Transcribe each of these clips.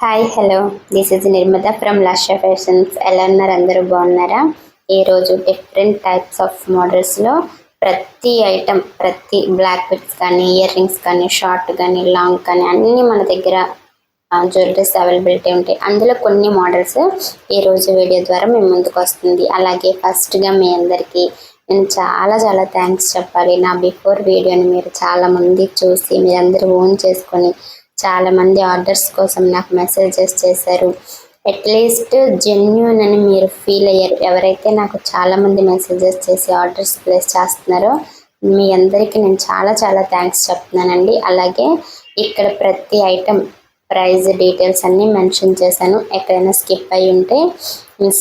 Hi hello this is Nirmata from Lasha fashions. ఎలా ఉన్నారు? అందరూ బాగున్నారా? ఈరోజు డిఫరెంట్ టైప్స్ ఆఫ్ మోడల్స్లో ప్రతి ఐటమ్, ప్రతి బ్లాక్ బిట్స్ కానీ, ఇయర్ రింగ్స్ కానీ, షార్ట్ కానీ, లాంగ్ కానీ అన్నీ మన దగ్గర జ్యువెలరీస్ అవైలబిలిటీ ఉంటాయి. అందులో కొన్ని మోడల్స్ ఈరోజు వీడియో ద్వారా మేము ముందుకు వస్తుంది. అలాగే ఫస్ట్గా మీ అందరికీ నేను చాలా చాలా థ్యాంక్స్ చెప్పాలి. నా బిఫోర్ వీడియోని మీరు చాలామంది చూసి మీరందరూ ఓన్ చేసుకొని చాలామంది ఆర్డర్స్ కోసం నాకు మెసేజెస్ చేశారు. అట్లీస్ట్ జెన్యూన్ అని మీరు ఫీల్ అయ్యారు. ఎవరైతే నాకు చాలామంది మెసేజెస్ చేసి ఆర్డర్స్ ప్లేస్ చేస్తున్నారో మీ అందరికీ నేను చాలా చాలా థ్యాంక్స్ చెప్తున్నానండి. అలాగే ఇక్కడ ప్రతి ఐటమ్ ప్రైస్ డీటెయిల్స్ అన్నీ మెన్షన్ చేశాను. ఎక్కడైనా స్కిప్ అయి ఉంటే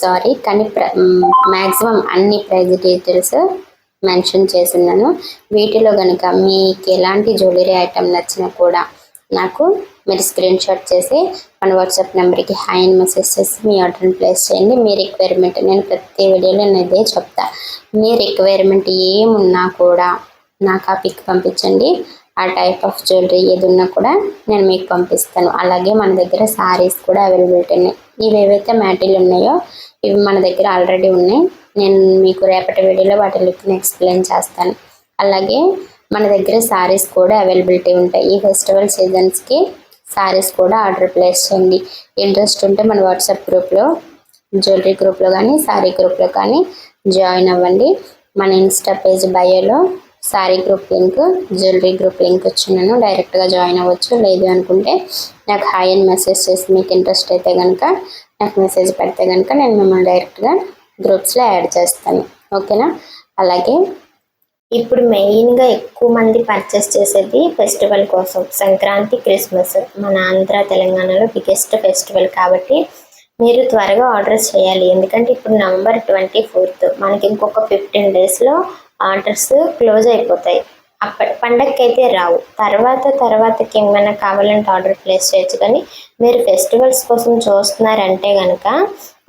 సారీ, కానీ మ్యాక్సిమం అన్ని ప్రైస్ డీటెయిల్స్ మెన్షన్ చేస్తున్నాను. వీటిలో కనుక మీకు ఎలాంటి జ్యువెలరీ ఐటమ్ నచ్చినా కూడా నాకు మీరు స్క్రీన్ షాట్ చేసి మన వాట్సాప్ నెంబర్కి హాయ్ అని మెసేజ్ చేసి మీ ఆర్డర్ని ప్లేస్ చేయండి. మీ రిక్వైర్మెంట్ నేను ప్రతి వీడియోలో నేను ఇదే చెప్తా. మీ రిక్వైర్మెంట్ ఏమున్నా కూడా నాకు ఆ పిక్ పంపించండి. ఆ టైప్ ఆఫ్ జ్యువెలరీ ఏది ఉన్నా కూడా నేను మీకు పంపిస్తాను. అలాగే మన దగ్గర శారీస్ కూడా అవైలబిలిటీ ఉన్నాయి. ఇవి ఏవైతే మ్యాటీరియల్ ఉన్నాయో ఇవి మన దగ్గర ఆల్రెడీ ఉన్నాయి. నేను మీకు రేపటి వీడియోలో వాటి లుక్ని ఎక్స్ప్లెయిన్ చేస్తాను. అలాగే మన దగ్గర శారీస్ కూడా అవైలబిలిటీ ఉంటాయి. ఈ ఫెస్టివల్ సీజన్స్కి శారీస్ కూడా ఆర్డర్ ప్లేస్ చేయండి. ఇంట్రెస్ట్ ఉంటే మన వాట్సాప్ గ్రూప్లో, జ్యువెలరీ గ్రూప్లో కానీ శారీ గ్రూప్లో కానీ జాయిన్ అవ్వండి. మన ఇన్స్టా పేజ్ బయోలో sari group link, jewellery group link వచ్చినాను. డైరెక్ట్గా జాయిన్ అవ్వచ్చు. లేదు అనుకుంటే నాకు హాయ్ అని మెసేజ్ చేసి మీకు ఇంట్రెస్ట్ అయితే కనుక నాకు మెసేజ్ పెడితే కనుక నేను మిమ్మల్ని డైరెక్ట్గా గ్రూప్స్లో యాడ్ చేస్తాను. ఓకేనా? అలాగే ఇప్పుడు మెయిన్గా ఎక్కువ మంది పర్చేస్ చేసేది ఫెస్టివల్ కోసం. సంక్రాంతి, క్రిస్మస్ మన ఆంధ్ర తెలంగాణలో బిగ్గెస్ట్ ఫెస్టివల్ కాబట్టి మీరు త్వరగా ఆర్డర్స్ చేయాలి. ఎందుకంటే ఇప్పుడు November 24th, మనకి ఇంకొక 15 డేస్లో ఆర్డర్స్ క్లోజ్ అయిపోతాయి. అప్పటి పండగకి అయితే రావు. తర్వాతకి ఏమైనా కావాలంటే ఆర్డర్ ప్లేస్ చేయొచ్చు. కానీ మీరు ఫెస్టివల్స్ కోసం చూస్తున్నారంటే కనుక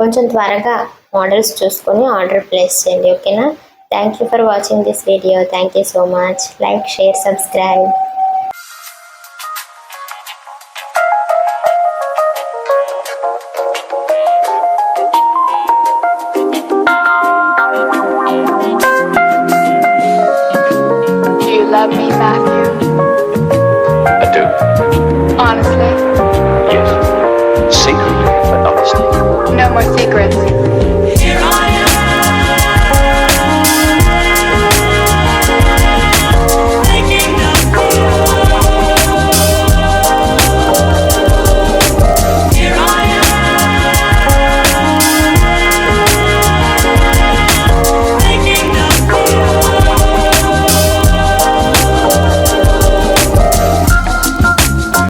కొంచెం త్వరగా మోడల్స్ చూసుకొని ఆర్డర్ ప్లేస్ చేయండి. ఓకేనా? Thank you for watching this video. Thank you so much. Like, share, subscribe. Do you love me, Matthew? I do. Honestly?